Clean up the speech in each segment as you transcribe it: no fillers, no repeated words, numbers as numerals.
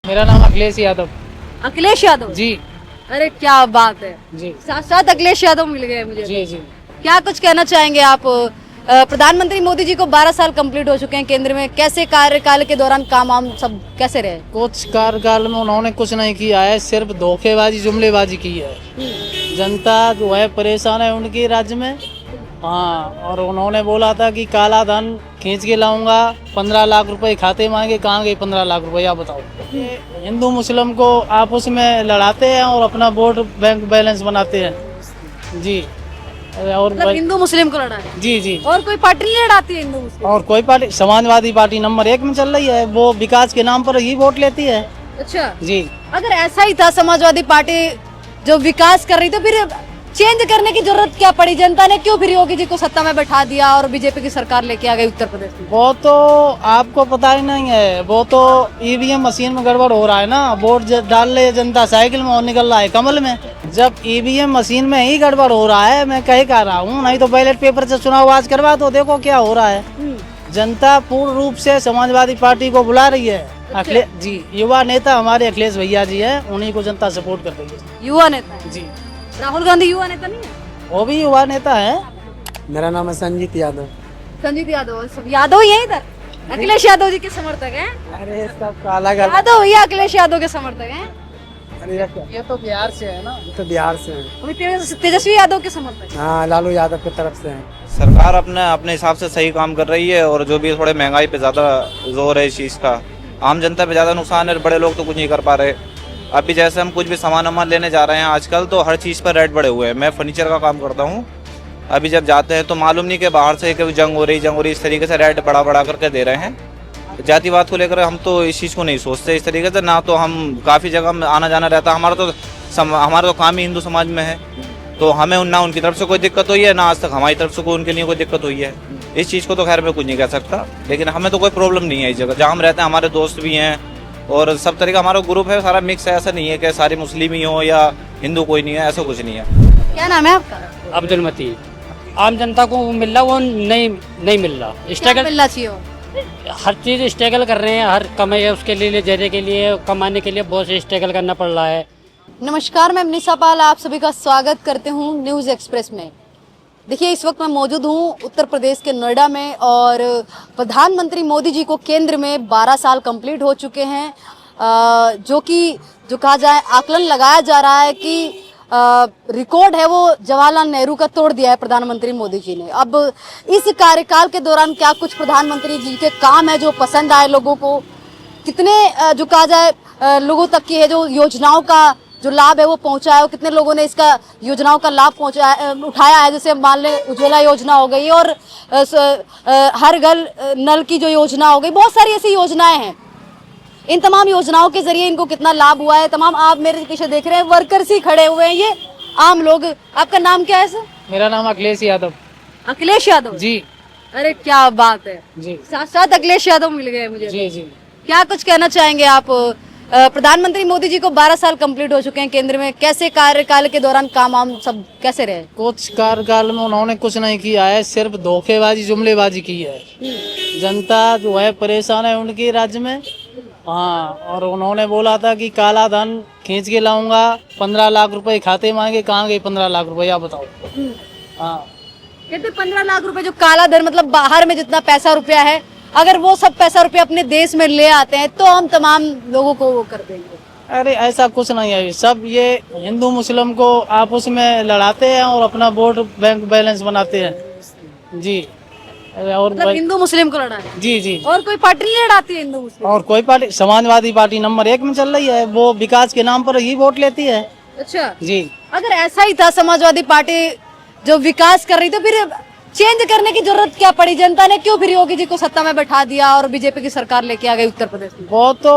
मेरा नाम अखिलेश यादव। अखिलेश यादव जी अरे क्या बात है, जी साथ साथ अखिलेश यादव मिल गए मुझे। जी जी। क्या कुछ कहना चाहेंगे आप? प्रधानमंत्री मोदी जी को 12 साल कंप्लीट हो चुके हैं केंद्र में, कैसे कार्यकाल के दौरान काम वाम सब कैसे रहे? कुछ कार्यकाल में उन्होंने कुछ नहीं किया है, सिर्फ धोखेबाजी जुमलेबाजी की है। जनता जो है परेशान है उनकी राज्य में। हाँ, और उन्होंने बोला था कि काला धन खींच के लाऊंगा, 15 लाख रुपए खाते मांगे, कहाँ गए 15 लाख रुपए आप बताओ। ये हिंदू मुस्लिम को आपस में लड़ाते हैं और अपना वोट बैंक बैलेंस बनाते हैं। जी और मतलब हिंदू मुस्लिम को लड़ा है जी जी। और कोई पार्टी नहीं लड़ाती है हिंदू मुस्लिम? और कोई पार्टी, समाजवादी पार्टी नंबर 1 में चल रही है, वो विकास के नाम पर ही वोट लेती है। अच्छा, जी। अगर ऐसा ही था समाजवादी पार्टी जो विकास कर रही, तो फिर चेंज करने की जरूरत क्या पड़ी? जनता ने क्यों फिर योगी जी को सत्ता में बैठा दिया और बीजेपी की सरकार लेके आ गई उत्तर प्रदेश में? वो तो आपको पता ही नहीं है, वो तो ईवीएम मशीन में गड़बड़ हो रहा है ना। वोट डाल ले जनता साइकिल में और निकल रहा है कमल में। जब ईवीएम मशीन में ही गड़बड़ हो रहा है, मैं कह रहा हूँ, नहीं तो बैलेट पेपर से चुनाव आज करवा दो, देखो क्या हो रहा है। जनता पूर्ण रूप से समाजवादी पार्टी को बुला रही है। अखिलेश जी युवा नेता हमारे अखिलेश भैया जी है, उन्हीं को जनता सपोर्ट कर रही है। युवा नेता जी। राहुल गांधी युवा नेता नहीं है? वो भी युवा नेता है। मेरा नाम है संजीत यादव। संजीत यादव, सब यादव ही है इधर। अखिलेश यादव जी के समर्थक हैं? अरे सब काला यादव या अखिलेश यादव के समर्थक हैं? अरे ये तो बिहार से है ना। ये तो बिहार से है। अभी तेजस्वी यादव के समर्थक हैं। हाँ, लालू यादव की तरफ से है। सरकार अपने अपने हिसाब से सही काम कर रही है, और जो भी थोड़े महंगाई पे ज़्यादा जोर है इस चीज़ का, आम जनता पे ज़्यादा नुकसान है, बड़े लोग तो कुछ नहीं कर पा रहे। अभी जैसे हम कुछ भी सामान वामान लेने जा रहे हैं आजकल, तो हर चीज़ पर रेट बढ़े हुए हैं। मैं फर्नीचर का काम करता हूँ, अभी जब जाते हैं तो मालूम नहीं कि बाहर से कभी जंग हो रही, इस तरीके से रेट बढ़ा करके दे रहे हैं। जातिवाद को लेकर हम तो इस चीज़ को नहीं सोचते इस तरीके से ना, तो हम काफ़ी जगह में आना जाना रहता है। हमारा तो काम ही हिंदू समाज में है, तो हमें ना उनकी तरफ से कोई दिक्कत हुई है, ना आज तक हमारी तरफ से कोई उनके लिए कोई दिक्कत हुई है। इस चीज़ को तो खैर मैं कुछ नहीं कह सकता, लेकिन हमें तो कोई प्रॉब्लम नहीं है इस जगह जहाँ हम रहते हैं। हमारे दोस्त भी हैं और सब तरह का हमारा ग्रुप है, सारा मिक्स है। ऐसा नहीं है कि सारे मुस्लिम ही हो या हिंदू कोई नहीं है, ऐसा कुछ नहीं है। क्या नाम है आपका? अब्दुल मतीन। आम जनता को वो मिल रहा, वो नहीं मिल रहा। क्या स्ट्रगल, मिलना चाहिए? हर चीज़ स्ट्रगल कर रहे हैं, हर कमाई है उसके लिए, जैसे के लिए कमाने के लिए बहुत से स्ट्रगल करना पड़ रहा है। नमस्कार, मैं मनीषा पाल आप सभी का स्वागत करते हूँ न्यूज़ एक्सप्रेस में। देखिए, इस वक्त मैं मौजूद हूँ उत्तर प्रदेश के नोएडा में, और प्रधानमंत्री मोदी जी को केंद्र में 12 साल कंप्लीट हो चुके हैं, जो कहा जाए आकलन लगाया जा रहा है कि रिकॉर्ड है वो जवाहरलाल नेहरू का तोड़ दिया है प्रधानमंत्री मोदी जी ने। अब इस कार्यकाल के दौरान क्या कुछ प्रधानमंत्री जी के काम है जो पसंद आए लोगों को, कितने जो कहा जाए लोगों तक की है जो योजनाओं का जो लाभ है वो पहुंचा है, और कितने लोगों ने इसका योजनाओं का लाभ उठाया है। जैसे मान लें उज्ज्वला योजना हो गई, और हर घर नल की जो योजना हो गई, बहुत सारी ऐसी योजनाएं हैं। इन तमाम योजनाओं के जरिए इनको कितना लाभ हुआ है, तमाम आप मेरे पीछे देख रहे हैं वर्कर्स ही खड़े हुए हैं, ये आम लोग। आपका नाम क्या है सर? मेरा नाम अखिलेश यादव। अखिलेश यादव जी अरे क्या बात है, जी। साथ साथ अखिलेश यादव मिल गए मुझे। जी जी। क्या कुछ कहना चाहेंगे आप? प्रधानमंत्री मोदी जी को 12 साल कंप्लीट हो चुके हैं केंद्र में, कैसे कार्यकाल के दौरान काम वाम सब कैसे रहे? कुछ कार्यकाल में उन्होंने कुछ नहीं किया है, सिर्फ धोखेबाजी जुमलेबाजी की है। जनता जो है परेशान है उनकी राज्य में। हाँ, और उन्होंने बोला था कि काला धन खींच के लाऊंगा, 15 लाख रुपए खाते मांगे, कहाँ गए 15 लाख रुपए आप बताओ। हाँ, कहते 15 लाख रुपए जो काला धन, मतलब बाहर में जितना पैसा रुपया है, अगर वो सब पैसा रुपया अपने देश में ले आते हैं तो हम तमाम लोगों को वो कर देंगे। अरे ऐसा कुछ नहीं है, सब ये हिंदू मुस्लिम को आपस में लड़ाते हैं और अपना वोट बैंक बैलेंस बनाते हैं। जी। और मतलब हिंदू मुस्लिम को लड़ा है? जी जी। और कोई पार्टी नहीं लड़ाती है हिंदू मुस्लिम? और कोई पार्टी, समाजवादी पार्टी नंबर 1 में चल रही है, वो विकास के नाम पर ही वोट लेती है। अच्छा जी। अगर ऐसा ही था समाजवादी पार्टी जो विकास कर रही, तो फिर चेंज करने की जरूरत क्या पड़ी? जनता ने क्यों फिर योगी जी को सत्ता में बैठा दिया और बीजेपी की सरकार लेके आ गई उत्तर प्रदेश में? वो तो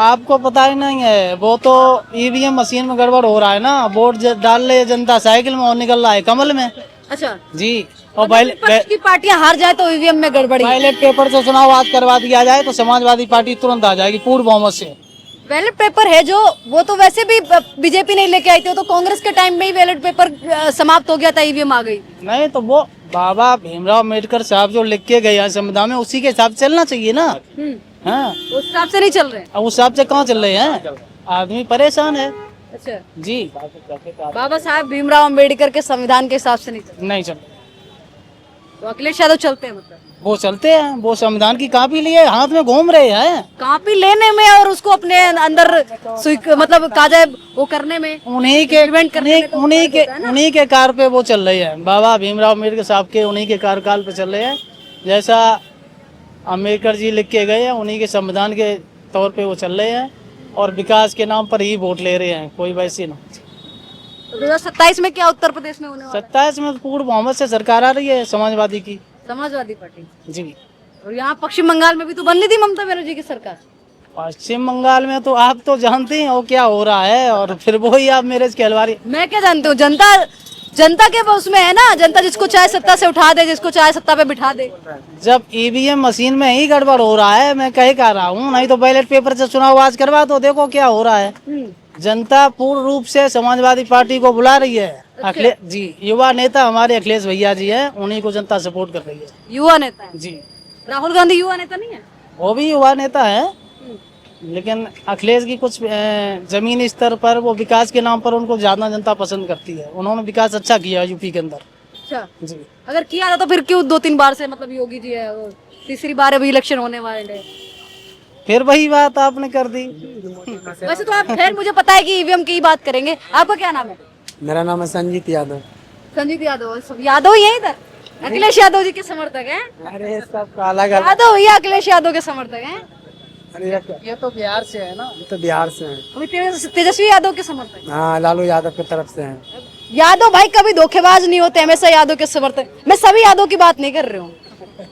आपको पता ही नहीं है, वो तो ईवीएम मशीन में गड़बड़ हो रहा है ना। वोट डाल ले जनता साइकिल में और निकल रहा है कमल में। अच्छा जी। और विपक्ष की पार्टियां हार जाए तो ईवीएम में गड़बड़ी। बैलेट पेपर से चुनाव आज करवा दिया जाए तो समाजवादी पार्टी तुरंत आ जाएगी पूर्ण बहुमत से। बैलेट पेपर है जो, वो तो वैसे भी बीजेपी नहीं लेके आई थी, वो तो कांग्रेस के टाइम में ही बैलेट पेपर समाप्त हो गया था, ईवीएम आ गई। नहीं तो वो बाबा भीमराव अम्बेडकर साहब जो लिख के गए हैं संविधान में, उसी के हिसाब से चलना चाहिए ना। हाँ, उस हिसाब से नहीं चल रहे हैं। अब उस हिसाब से कहाँ चल रहे हैं, आदमी परेशान है अच्छा, जी। बाबा साहब भीमराव अंबेडकर के संविधान के हिसाब से नहीं चल नहीं चल, रहे। तो अखिलेश यादव चलते हैं मतलब वो चलते हैं, वो संविधान की कापी लिए हाथ में घूम रहे हैं। कापी लेने में और उसको अपने अंदर मतलब काजा वो करने में, उन्हीं के implement करने में तो उन्हीं के कार पे वो चल रहे हैं, बाबा भीमराव अम्बेडकर साहब के उन्हीं के कार्यकाल पे चल रहे हैं। जैसा अम्बेडकर जी लिख के गए हैं उन्हीं के संविधान के तौर पे वो चल रहे हैं, और विकास के नाम पर ही वोट ले रहे हैं, कोई वैसे ना। तो 2027 में क्या उत्तर प्रदेश में होने वाला है? 27 में पूर्व मोहम्मद से सरकार आ रही है, समाजवादी की समाजवादी पार्टी। जी। और यहाँ पश्चिम बंगाल में भी तो बननी थी ममता बनर्जी की सरकार। पश्चिम बंगाल में तो आप तो जानते हैं वो क्या हो रहा है, और फिर वही आप मेरे खिलवाड़ी। मैं क्या जानती हूँ, जनता के उसमें है ना, जनता जिसको चाहे सत्ता से उठा दे, जिसको चाहे सत्ता पे बिठा दे। जब ईवीएम मशीन में ही गड़बड़ हो रहा है, मैं कह रहा हूँ, नहीं तो बैलेट पेपर से चुनाव आज करवा तो देखो क्या हो रहा है। जनता पूर्ण रूप से समाजवादी पार्टी को बुला रही है। अखिलेश जी युवा नेता हमारे अखिलेश भैया जी हैं, उन्हीं को जनता सपोर्ट कर रही है। युवा नेता है जी, राहुल गांधी, युवा नेता नहीं है? वो भी युवा नेता है, लेकिन अखिलेश की कुछ जमीनी स्तर पर वो विकास के नाम पर उनको ज्यादा जनता पसंद करती है। उन्होंने विकास अच्छा किया यूपी के अंदर। अच्छा, जी। अगर किया था तो फिर क्यों 2-3 बार से, मतलब योगी जी है, और तीसरी बार अभी इलेक्शन होने वाले हैं। फिर वही बात आपने कर दी। वैसे तो आप खैर, मुझे पता है कि ईवीएम की बात करेंगे। आपका क्या नाम है? मेरा नाम है संजीत यादव। संजीत यादव। सब यादव ही है इधर? अखिलेश यादव जी के समर्थक हैं? अरे सबका अलग अलग। यादव भैया अखिलेश यादव के समर्थक हैं? अरे ये तो बिहार से है ना। ये तो बिहार से है। अभी तेजस्वी यादव के समर्थक हैं? हाँ, लालू यादव की तरफ से है। यादव भाई कभी धोखेबाज नहीं होते, हमेशा यादव के समर्थक। मैं सभी यादव की बात नहीं कर रही हूँ।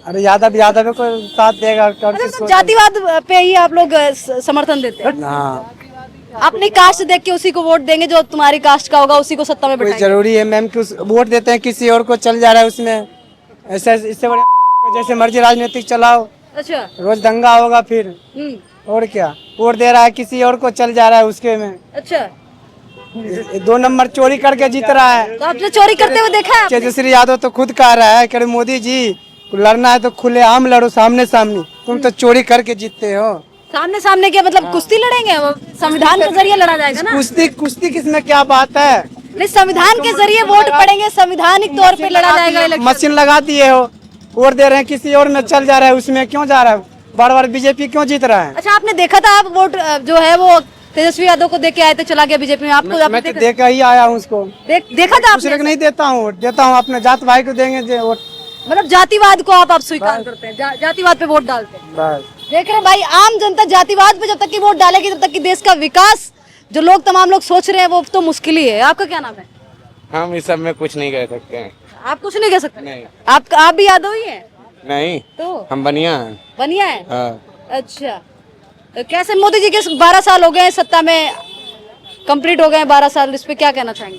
अरे यादव को साथ देगा कौन मतलब किसको? जातिवाद पे ही आप लोग समर्थन देते हैं? हाँ, अपनी कास्ट देख के उसी को वोट देंगे, जो तुम्हारी कास्ट का होगा उसी को सत्ता में कोई बिठाएंगे। जरूरी है मैम कि वोट देते हैं किसी और को, चल जा रहा है उसमें। ऐसा इससे बड़े जैसे मर्जी राजनीतिक चलाओ, अच्छा। रोज दंगा होगा फिर। और क्या, वोट दे रहा है किसी और को, चल जा रहा है उसके में। अच्छा, 2 नंबर चोरी करके जीत रहा है। तो आपने चोरी करते हुए देखा है? तेजस्वी यादव तो खुद कह रहा है कि मोदी जी लड़ना है तो खुले आम लड़ो, सामने सामने। तुम तो चोरी करके जीतते हो। सामने सामने क्या मतलब कुश्ती लड़ेंगे? वो संविधान के जरिए लड़ा जाएगा ना। कुश्ती किसमें क्या बात है? नहीं, संविधान के जरिए वोट पड़ेंगे, संवैधानिक तौर पे लड़ा जाएगा इलेक्शन। मशीन लगा दिए हो, वोट दे रहे हैं किसी और में, चल जा रहा है उसमें क्यों जा रहा है? बार बार बीजेपी क्यों जीत रहा है? अच्छा, आपने देखा था? आप वोट जो है वो तेजस्वी यादव को देके आए थे, चला गया बीजेपी में। आपको मैं तो देकर ही आया हूँ उसको। देखा था दूसरे आपने? को नहीं देता हूँ, देता हूँ अपने जात भाई को देंगे वोट। मतलब जातिवाद को आप स्वीकार करते हैं, जातिवाद पे वोट डालते हैं। बस देख रहे हैं भाई, आम जनता जातिवाद पे जब तक की वोट डालेगी तब तक की देश का विकास जो लोग तमाम लोग सोच रहे हैं वो तो मुश्किल ही है। आपका क्या नाम है? हम इस सब में कुछ नहीं कह सकते हैं। आप कुछ नहीं कह सकते? नहीं। आप भी यादव ही हैं? नहीं, तो हम बनिया हैं। बनिया है? हाँ। अच्छा, तो कैसे मोदी जी के 12 साल हो गए सत्ता में, कंप्लीट हो गए 12 साल, इस पे क्या कहना चाहेंगे?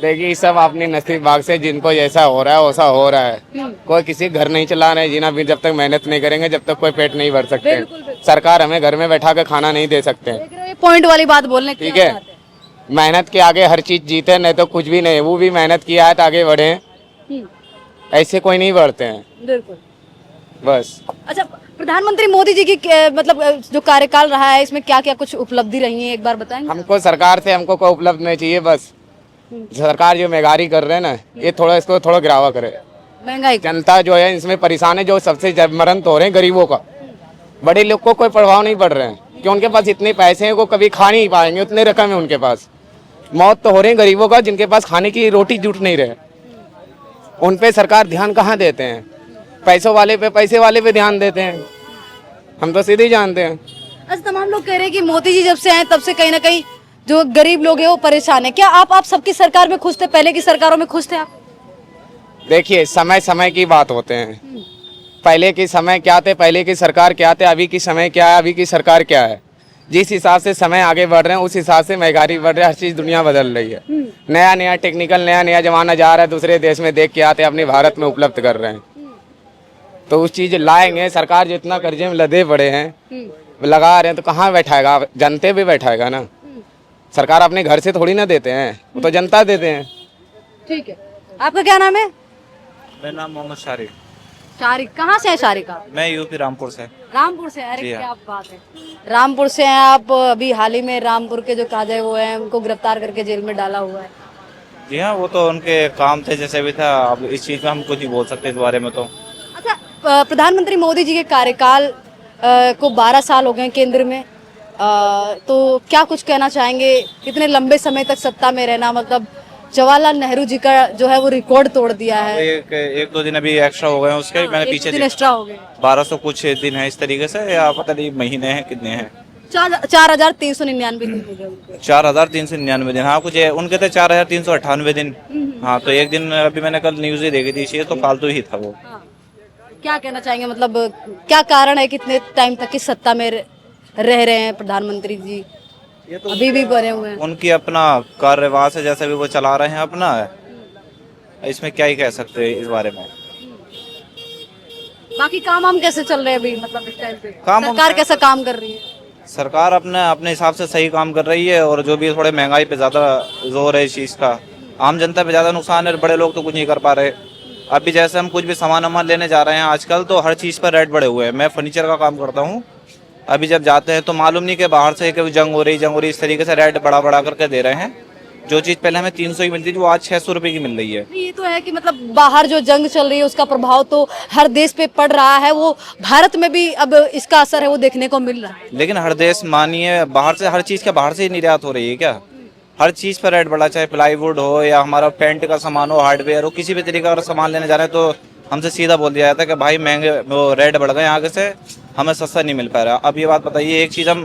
देखिए, सब अपनी नसीब बाग से जिनको जैसा हो रहा है वैसा हो रहा है। कोई किसी घर नहीं चला रहे जीना भी, जब तक मेहनत नहीं करेंगे जब तक कोई पेट नहीं भर सकते। बिल्कुल, बिल्कुल। सरकार हमें घर में बैठा कर खाना नहीं दे सकते। देख रहे हो, ये पॉइंट वाली बात बोलने की ठीक है, मेहनत के आगे हर चीज जीते, नहीं तो कुछ भी नहीं। वो भी मेहनत किया है तो आगे बढ़े, ऐसे कोई नहीं बढ़ते हैं। बिल्कुल। बस। अच्छा, प्रधानमंत्री मोदी जी की मतलब जो कार्यकाल रहा है, इसमें क्या क्या कुछ उपलब्धि रही है, एक बार बताएंगे? हमको सरकार से हमको कोई उपलब्ध नहीं चाहिए। बस सरकार जो महंगाई कर रहे हैं ना, ये थोड़ा इसको थोड़ा गिरावा करे। महंगाई जनता जो है इसमें परेशान है, जो सबसे मरण तो हो रहे हैं गरीबों का। बड़े लोग को कोई प्रभाव नहीं पड़ रहे हैं कि उनके पास इतने पैसे हैं, वो कभी खा नहीं पाएंगे, उतने रकम है उनके पास। मौत तो हो रही है गरीबों का, जिनके पास खाने की रोटी जुट नहीं रहे। उन पे सरकार ध्यान कहाँ देते हैं? पैसों वाले पे, पैसे वाले पे ध्यान देते हैं। हम तो सीधे ही जानते हैं। अच्छा, तमाम लोग कह रहे हैं कि मोदी जी जब से आए तब से कहीं ना कहीं जो गरीब लोग हैं वो परेशान है। क्या आप सबकी सरकार में खुश थे? पहले की सरकारों में खुश थे आप? देखिए, समय समय की बात होते हैं। पहले के समय क्या थे, पहले की सरकार क्या थे, अभी की समय क्या है, अभी की सरकार क्या है। जिस हिसाब से समय आगे बढ़ रहे हैं उस हिसाब से महंगाई बढ़ रही है, हर चीज दुनिया बदल रही है। नया नया टेक्निकल, नया नया जमाना जा रहा है, दूसरे देश में देख के आते अपने भारत में उपलब्ध कर रहे हैं। तो उस चीज लाएंगे। सरकार जितना कर्जे में लदे पड़े हैं, लगा रहे हैं, तो कहाँ बैठाएगा? जनते भी बैठाएगा ना। सरकार अपने घर से थोड़ी ना देते हैं, वो तो जनता देते हैं। ठीक है, आपका क्या नाम है? मेरा नाम मोहम्मद शारिक। शारिक कहाँ से है शारिक आप? मैं यूपी रामपुर से। रामपुर से? अरे जी हाँ। क्या बात है, रामपुर से हैं आप। अभी हाल ही में रामपुर के जो काजे वो हैं उनको गिरफ्तार करके जेल में डाला हुआ है। जी हाँ, वो तो उनके काम थे जैसे भी था। अब इस चीज़ में हम कुछ नहीं बोल सकते इस बारे में तो। अच्छा, प्रधानमंत्री मोदी जी के कार्यकाल को 12 साल हो गए केंद्र में, तो क्या कुछ कहना चाहेंगे? इतने लंबे समय तक सत्ता में रहना, मतलब जवाहरलाल नेहरू जी का जो है वो रिकॉर्ड तोड़ दिया है। एक दो दिन अभी एक्स्ट्रा हो गए हैं उसके। मैंने एक पीछे दिन एक्स्ट्रा हो गए, 1200 कुछ दिन है इस तरीके से, या पता नहीं महीने हैं कितने हैं। 4,399 दिन हो गए उनको। 4,399 दिन। हाँ, कुछ उनके थे 4,398 दिन। हाँ, तो एक दिन अभी मैंने कल न्यूज ही देखी थी, इसलिए तो फालतू ही था वो। हाँ। क्या कहना चाहेंगे, मतलब क्या कारण है कितने टाइम तक की सत्ता में रह रहे हैं प्रधानमंत्री जी? ये तो अभी भी बने हुए हैं। उनकी अपना कार्यवाह से जैसे भी वो चला रहे हैं अपना, इसमें क्या ही कह सकते हैं इस बारे में। बाकी काम हम कैसे चल रहे हैं अभी, मतलब इस टाइम पे काम सरकार कैसा काम कर रही है? सरकार अपने हिसाब से सही काम कर रही है, और जो भी थोड़े महंगाई पे ज्यादा जोर है इस चीज का, आम जनता पे ज्यादा नुकसान है। बड़े लोग तो कुछ नहीं कर पा रहे। अभी जैसे हम कुछ भी सामान लेने जा रहे हैं आजकल, तो हर चीज पर रेट बढ़े हुए हैं। मैं फर्नीचर का काम करता हूँ। अभी जब जाते हैं तो मालूम नहीं कि बाहर से कि जंग हो रही इस तरीके से रेट बढ़ा करके दे रहे हैं। जो चीज पहले हमें 300 की मिलती थी वो आज 600 रुपए की मिल रही है। ये तो है कि मतलब बाहर जो जंग चल रही है उसका प्रभाव तो हर देश पे पड़ रहा है, वो भारत में भी अब इसका असर है वो देखने को मिल रहा है। लेकिन हर देश मानिए बाहर से हर चीज बाहर से ही निर्यात हो रही है क्या? हर चीज पर रेट बढ़ा, चाहे प्लाईवुड हो या हमारा पेंट का सामान हो, हार्डवेयर हो, किसी भी तरीके का सामान लेने जा रहे हैं तो हमसे सीधा बोल दिया जाता है कि भाई महंगे वो रेट बढ़ गए, आगे से हमें सस्ता नहीं मिल पा रहा। अब ये बात बताइए, एक चीज़ हम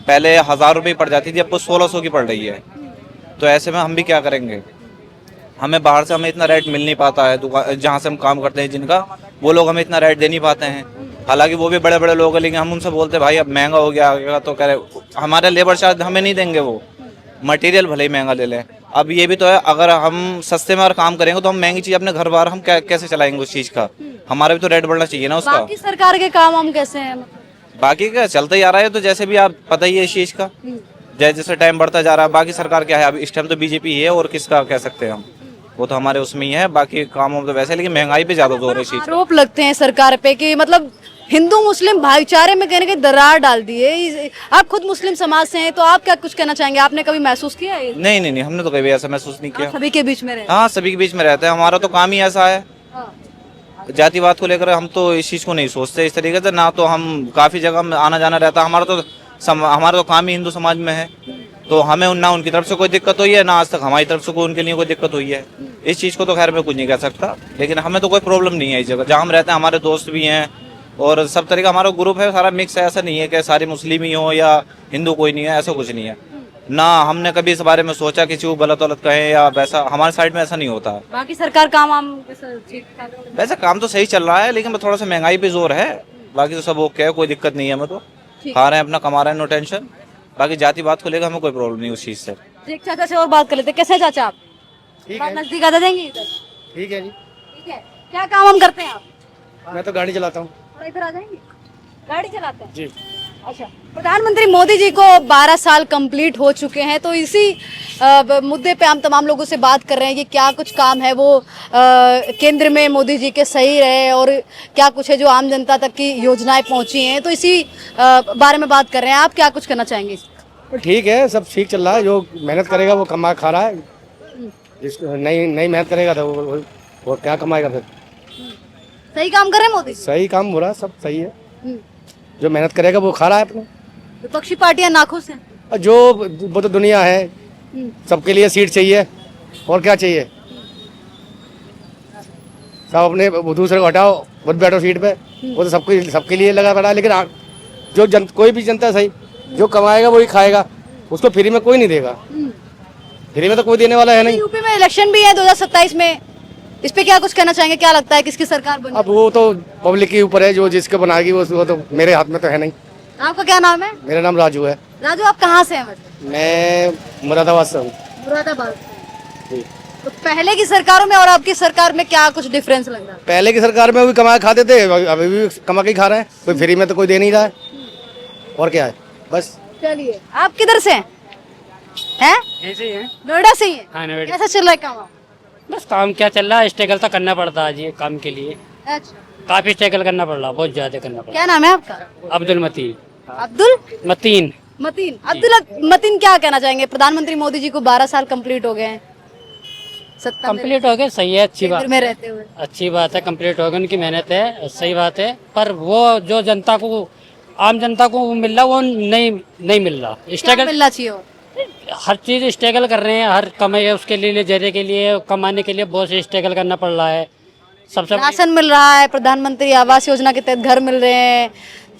पहले 1000 रुपये पड़ जाती थी, अब वो 1600 की पड़ रही है। तो ऐसे में हम भी क्या करेंगे? हमें बाहर से हमें इतना रेट मिल नहीं पाता है। दुकान जहाँ से हम काम करते हैं जिनका, वो लोग हमें इतना रेट दे नहीं पाते हैं। हालांकि वो भी बड़े बड़े लोग हैं, लेकिन हम उनसे बोलते हैं भाई अब महंगा हो गया आगे का, तो कह रहे हमारे लेबर चार्ज हमें नहीं देंगे, वो मटेरियल भले ही महंगा ले लें। अब ये भी तो है, अगर हम सस्ते में अगर काम करेंगे तो हम महंगी चीज़ अपने घर बार हम कैसे चलाएंगे उस चीज़ का? हमारा भी तो रेट बढ़ना चाहिए ना उसका। बाकी सरकार के काम हम कैसे हैं? बाकी क्या चलता ही आ रहा है, तो जैसे भी आप पता ही है इस चीज़ का, जैसे जैसे टाइम बढ़ता जा रहा है। बाकी सरकार क्या है अभी इस टाइम तो बीजेपी है, और किसका कह सकते हैं हम, वो तो हमारे उसमें ही है। बाकी कामों तो वैसे, लेकिन महंगाई पे ज़्यादा जोर है इस चीज़ का। आरोप लगते हैं सरकार पे कि मतलब हिंदू मुस्लिम भाईचारे में कहने की दरार डाल दी है। आप खुद मुस्लिम समाज से हैं, तो आप क्या कुछ कहना चाहेंगे? आपने कभी महसूस किया है? नहीं, हमने तो कभी ऐसा महसूस नहीं किया। सभी के बीच में रहे। हाँ, सभी के बीच में रहते हैं, हमारा तो काम ही ऐसा है। जातिवाद को लेकर हम तो इस चीज़ को नहीं सोचते इस तरीके से ना। तो हम काफ़ी जगह में आना जाना रहता है, हमारा तो काम ही हिंदू समाज में है। तो हमें ना उनकी तरफ से कोई दिक्कत हुई है, ना आज तक हमारी तरफ से कोई उनके लिए कोई दिक्कत हुई है। इस चीज़ को तो खैर मैं कुछ नहीं कह सकता, लेकिन हमें तो कोई प्रॉब्लम नहीं है इस जगह जहाँ हम रहते हैं। हमारे दोस्त भी हैं और सब तरीका हमारा ग्रुप है, सारा मिक्स है। ऐसा नहीं है कि सारे मुस्लिम ही हो या हिंदू कोई नहीं है, ऐसा कुछ नहीं है ना। हमने कभी इस बारे में सोचा किसी को गलत कहें या वैसा, हमारे साइड में ऐसा नहीं होता। बाकी सरकार काम हम वैसे काम तो सही चल रहा है, लेकिन थोड़ा सा महंगाई पे जोर है। बाकी तो सब ओके है, कोई दिक्कत नहीं है। हमें तो खा रहे हैं अपना, कमा रहे हैं, नो टेंशन। बाकी जाति बात को लेकर हमें कोई प्रॉब्लम नहीं उस चीज़ से। एक चाचा से और बात कर लेते हैं। कैसे हैं चाचा आप? बात नजदीक आ जाएंगे इधर? ठीक है जी। ठीक है, क्या काम हम करते हैं आप? मैं तो गाड़ी चलाता हूँ। थोड़ा इधर आ जाएंगे। गाड़ी चलाते हैं जी। अच्छा, प्रधानमंत्री मोदी जी को 12 साल कंप्लीट हो चुके हैं, तो इसी मुद्दे पे हम तमाम लोगों से बात कर रहे हैं कि क्या कुछ काम है वो केंद्र में मोदी जी के सही रहे, और क्या कुछ है जो आम जनता तक की योजनाएं पहुंची हैं। तो इसी बारे में बात कर रहे हैं। आप क्या कुछ करना चाहेंगे? ठीक है, सब ठीक चल रहा है। जो मेहनत करेगा वो कमा खा रहा है, जिसको नहीं मेहनत करेगा तो वो क्या कमाएगा फिर? सही काम कर रहे हैं मोदी? सही काम हो रहा है, सब सही है। जो मेहनत करेगा वो खा रहा है अपने। विपक्षी पार्टियां नाखुश हैं। और जो वो तो दुनिया है, सबके लिए सीट चाहिए और क्या चाहिए। सब अपने दूसरे को हटाओ, खुद बैठो सीट पे, वो तो सबके लिए लगा पड़ा है। लेकिन कोई भी जनता सही, जो कमाएगा वही खाएगा, उसको फ्री में कोई नहीं देगा। फ्री में तो कोई देने वाला है नहीं। यूपी में इलेक्शन भी है 2027 में, इस पे क्या कुछ कहना चाहेंगे? क्या लगता है किसकी सरकार बनेगी? अब वो तो पब्लिक के ऊपर है, जो जिसको बनाएगी वो तो मेरे हाथ में तो है नहीं। आपका क्या नाम है? मेरा नाम राजू है। राजू, आप कहाँ से हैं? वैसे मैं मुरादाबाद से हूँ। मुरादाबाद से। तो पहले की सरकारों में और आपकी सरकार में क्या कुछ डिफरेंस लग रहा है? पहले की सरकार में भी कमा खाते थे, अभी भी कमा के ही खा रहे हैं। कोई फ्री में तो कोई दे नहीं रहा है, और क्या है बस। चलिए, आप किधर से हैं? ऐसे ही है। नोएडा से ही हैं? हाँ, नोएडा। कैसा चल रहा है काम? बस काम क्या चल रहा है, स्ट्रगल तो करना पड़ता है जी काम के लिए। अच्छा, काफी स्ट्रगल करना पड़ रहा, बहुत ज्यादा करना पड़ क्या नाम है आपका? रहा। अब्दुल मतीन। अब्दुल मतीन। मतीन। अब्दुल मतीन, क्या कहना चाहेंगे? प्रधानमंत्री मोदी जी को 12 साल कंप्लीट हो गए हैं सत्ता में, कंप्लीट हो गए, सही है, अच्छी केंद्र बात, में रहते हुए। अच्छी बात है, कंप्लीट हो गए, उनकी मेहनत है, सही बात है। पर वो जो जनता को, आम जनता को वो मिल रहा, वो नहीं मिल रहा। क्या स्ट्रगल, मिलना चाहिए और? हर चीज स्ट्रगल कर रहे हैं, हर कमाई उसके लिए, जरिए के लिए, कमाने के लिए बहुत से स्ट्रगल करना पड़ रहा है। सबसे बड़ी- राशन मिल रहा है, प्रधानमंत्री आवास योजना के तहत घर मिल रहे हैं,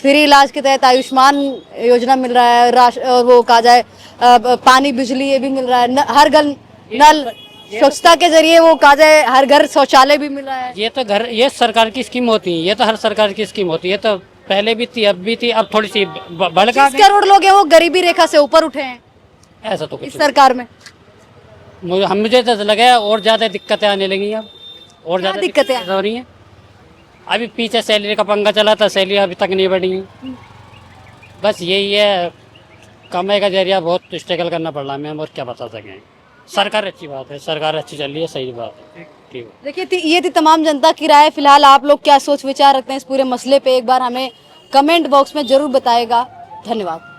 फ्री इलाज के तहत आयुष्मान योजना मिल रहा है, और वो कहा जाए पानी बिजली ये भी मिल रहा है, हर घर नल, स्वच्छता के जरिए वो कहा जाए हर घर शौचालय भी मिल रहा है। ये तो घर, ये सरकार की स्कीम होती है, ये तो हर सरकार की स्कीम होती है, तो पहले भी थी, अब भी थी, अब थोड़ी सी बढ़का 30 करोड़ लोग हैं वो गरीबी रेखा से ऊपर उठे हैं ऐसा तो इस कुछ सरकार में। मुझे तो लगा है और ज्यादा दिक्कतें आने लगी अब, और क्या ज्यादा दिक्कतें हो रही हैं। अभी पीछे सैलरी का पंगा चला था, सैलरी अभी तक नहीं बढ़ी है। बस यही है, कमाई का जरिया बहुत स्ट्रगल करना पड़ रहा है, मैम, और क्या बता सकें। सरकार अच्छी बात है, सरकार अच्छी चल रही है, सही बात है, ठीक है। देखिए ये थी तमाम जनता की राय। फिलहाल आप लोग क्या सोच विचार रखते हैं इस पूरे मसले पे, एक बार हमें कमेंट बॉक्स में जरूर बताएगा। धन्यवाद।